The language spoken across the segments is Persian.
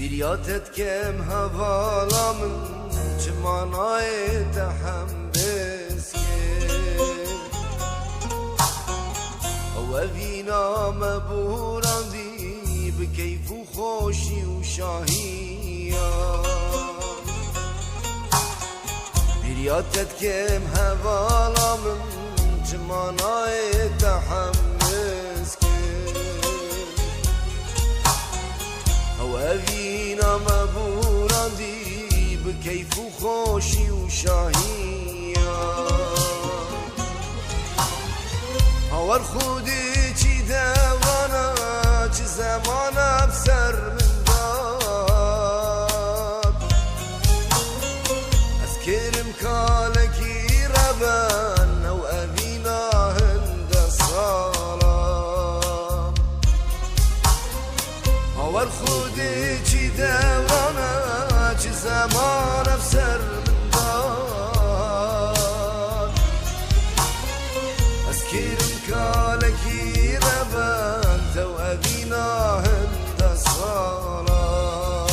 بیریاتت کم هوالا من چمانای تحم بسکن او وینا مبوراندی بکیف و خوشی و شاهیان بیریاتت کم هوالا من چمانای تحم وینا مبوراندی بکیف و خوشی و شاهیان هاور خودی چی دوانا چی زمانا بسر من داد از کرم کالکی ربان او اوینا هند سالام هاور خودی چی دوانا چی زمان افسر من داد از کرم کالکی ربان تو اوینا هند سالا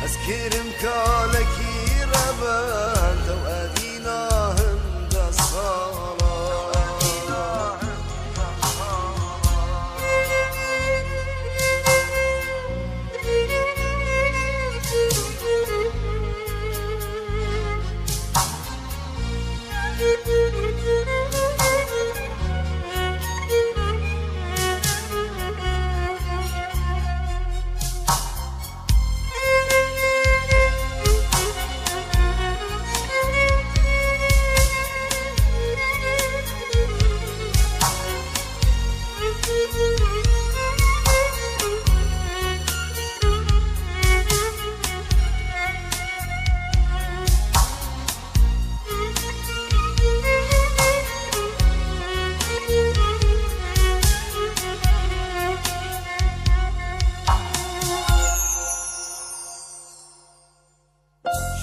از کرم کالکی ربان تو اوینا هند سالا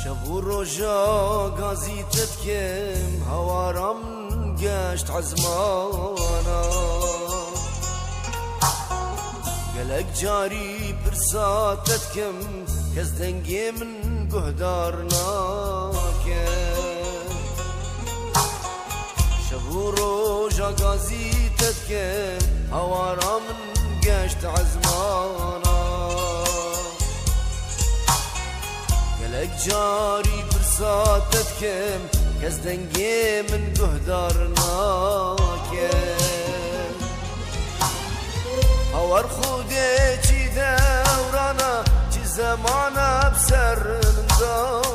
شبو روژا گازیتت کم هوارم گشت عزمانا گلک جاری پرساتت کم کس دنگی من گهدار ناکم شبو روژا گازیتت کم هوارم گشت عزمانا گلک جاری فرساتت کم کس دنگی من گهدار ناکم هاور خودی چی دورانا چی زمانا بسر من داد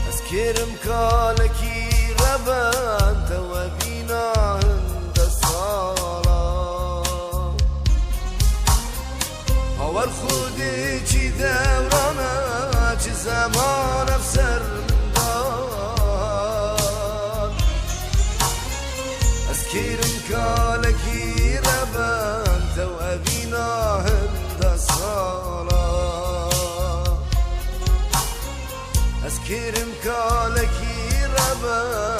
از کرم کالکی ربان تو بینا هند سالا هاور خودی چی دورانا چی زمان افسر من داد از کرم کالکی ربان تو اوینا هند سالا از کرم کالکی ربان